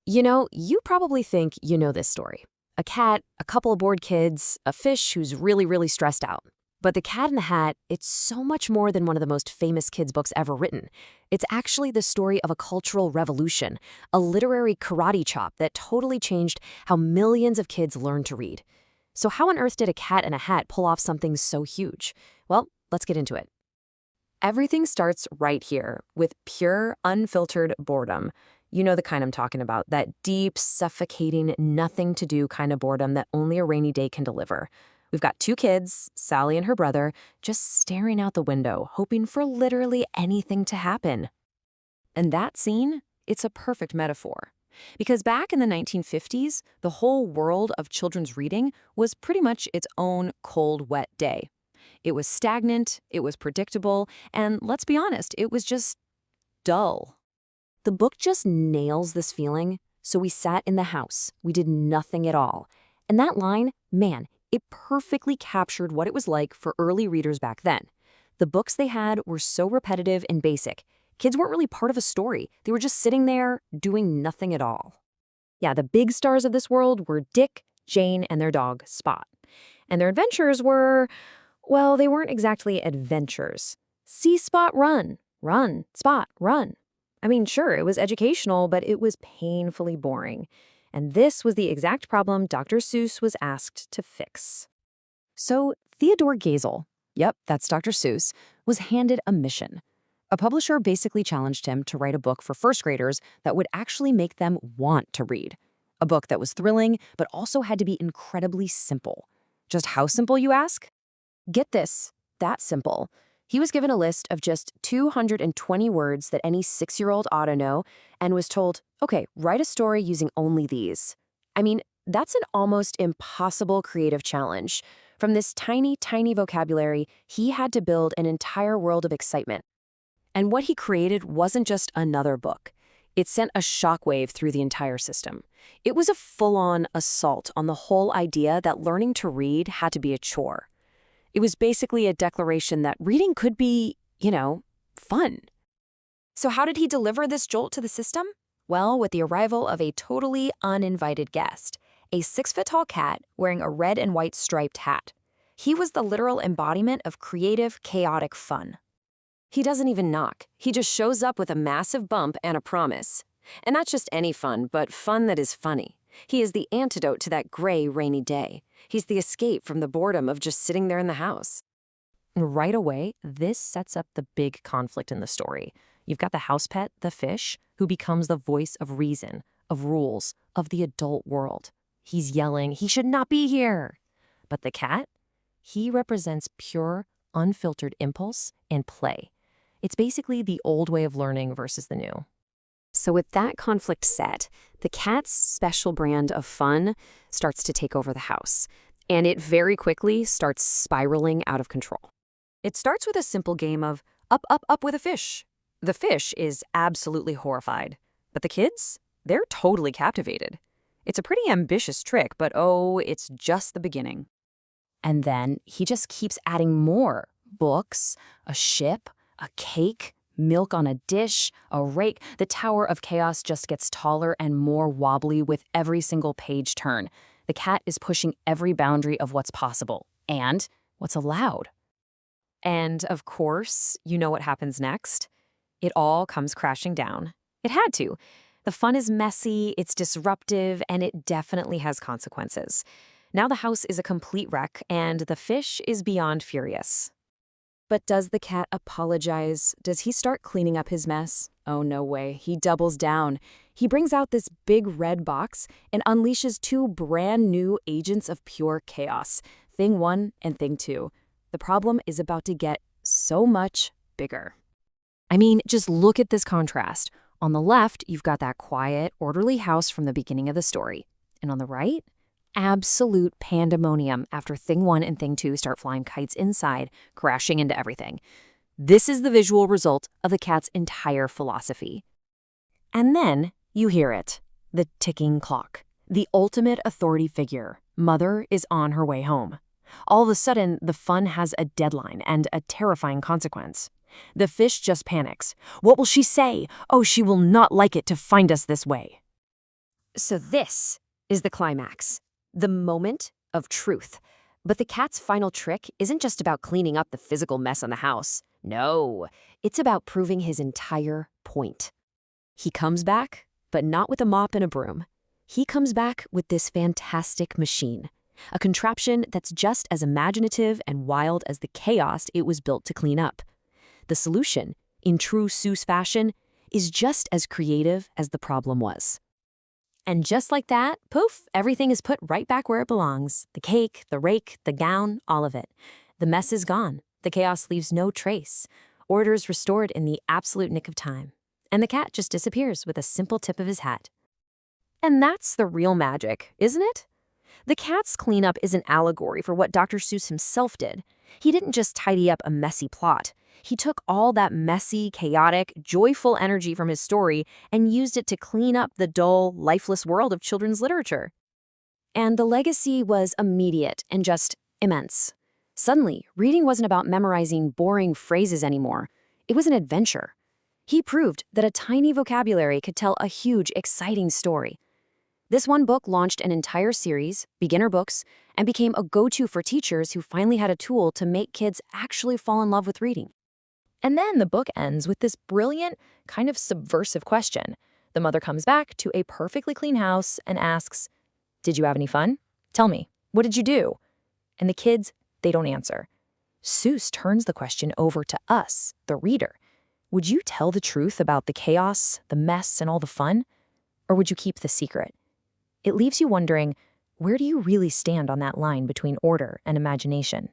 You probably think you know this story. A cat, a couple of bored kids, a fish who's really, really stressed out. But The Cat in the Hat, it's so much more than one of the most famous kids' books ever written. It's actually the story of a cultural revolution, a literary karate chop that totally changed how millions of kids learn to read. So how on earth did A Cat in a Hat pull off something so huge? Well, let's get into it. Everything starts right here with pure, unfiltered boredom. You know the kind I'm talking about, that deep, suffocating, nothing to do kind of boredom that only a rainy day can deliver. We've got two kids, Sally and her brother, just staring out the window, hoping for literally anything to happen. And that scene, it's a perfect metaphor. Because back in the 1950s, the whole world of children's reading was pretty much its own cold, wet day. It was stagnant, it was predictable, and let's be honest, it was just dull. The book just nails this feeling. So we sat in the house. We did nothing at all. And that line, man, it perfectly captured what it was like for early readers back then. The books they had were so repetitive and basic. Kids weren't really part of a story. They were just sitting there doing nothing at all. Yeah, the big stars of this world were Dick, Jane, and their dog, Spot. And their adventures were, well, they weren't exactly adventures. See Spot run, run, Spot, run. I mean, sure, it was educational, but it was painfully boring. And this was the exact problem Dr. Seuss was asked to fix. So Theodore Geisel, yep, that's Dr. Seuss, was handed a mission. A publisher basically challenged him to write a book for first graders that would actually make them want to read. A book that was thrilling, but also had to be incredibly simple. Just how simple, you ask? Get this, that simple. He was given a list of just 220 words that any 6-year-old ought to know and was told, okay, write a story using only these. I mean, that's an almost impossible creative challenge. From this tiny, tiny vocabulary, he had to build an entire world of excitement. And what he created wasn't just another book. It sent a shockwave through the entire system. It was a full-on assault on the whole idea that learning to read had to be a chore. It was basically a declaration that reading could be, fun. So how did he deliver this jolt to the system? Well, with the arrival of a totally uninvited guest, a 6-foot-tall cat wearing a red and white striped hat. He was the literal embodiment of creative, chaotic fun. He doesn't even knock. He just shows up with a massive bump and a promise. And not just any fun, but fun that is funny. He is the antidote to that gray, rainy day. He's the escape from the boredom of just sitting there in the house. Right away, this sets up the big conflict in the story. You've got the house pet, the fish, who becomes the voice of reason, of rules, of the adult world. He's yelling, he should not be here. But the cat? He represents pure, unfiltered impulse and play. It's basically the old way of learning versus the new. So with that conflict set, the cat's special brand of fun starts to take over the house, and it very quickly starts spiraling out of control. It starts with a simple game of up, up, up with a fish. The fish is absolutely horrified, but the kids, they're totally captivated. It's a pretty ambitious trick, but oh, it's just the beginning. And then he just keeps adding more books, a ship, a cake, milk on a dish, a rake. The Tower of Chaos just gets taller and more wobbly with every single page turn. The cat is pushing every boundary of what's possible and what's allowed. And of course, you know what happens next? It all comes crashing down. It had to. The fun is messy, it's disruptive, and it definitely has consequences. Now the house is a complete wreck, and the fish is beyond furious. But does the cat apologize? Does he start cleaning up his mess? Oh, no way. He doubles down. He brings out this big red box and unleashes 2 brand new agents of pure chaos, Thing 1 and Thing 2. The problem is about to get so much bigger. I mean, just look at this contrast. On the left, you've got that quiet, orderly house from the beginning of the story. And on the right, absolute pandemonium after Thing 1 and Thing 2 start flying kites inside, crashing into everything. This is the visual result of the cat's entire philosophy. And then you hear it, the ticking clock. The ultimate authority figure, Mother, is on her way home. All of a sudden, the fun has a deadline and a terrifying consequence. The fish just panics. What will she say? Oh, she will not like it to find us this way. So this is the climax, the moment of truth. But the cat's final trick isn't just about cleaning up the physical mess on the house. No, it's about proving his entire point. He comes back, but not with a mop and a broom. He comes back with this fantastic machine, a contraption that's just as imaginative and wild as the chaos it was built to clean up. The solution, in true Seuss fashion, is just as creative as the problem was. And just like that, poof, everything is put right back where it belongs. The cake, the rake, the gown, all of it. The mess is gone. The chaos leaves no trace. Order is restored in the absolute nick of time. And the cat just disappears with a simple tip of his hat. And that's the real magic, isn't it? The cat's cleanup is an allegory for what Dr. Seuss himself did. He didn't just tidy up a messy plot. He took all that messy, chaotic, joyful energy from his story and used it to clean up the dull, lifeless world of children's literature. And the legacy was immediate and just immense. Suddenly, reading wasn't about memorizing boring phrases anymore. It was an adventure. He proved that a tiny vocabulary could tell a huge, exciting story. This one book launched an entire series, Beginner Books, and became a go-to for teachers who finally had a tool to make kids actually fall in love with reading. And then the book ends with this brilliant, kind of subversive question. The mother comes back to a perfectly clean house and asks, "Did you have any fun? Tell me, what did you do?" And the kids, they don't answer. Seuss turns the question over to us, the reader. Would you tell the truth about the chaos, the mess, and all the fun? Or would you keep the secret? It leaves you wondering, where do you really stand on that line between order and imagination?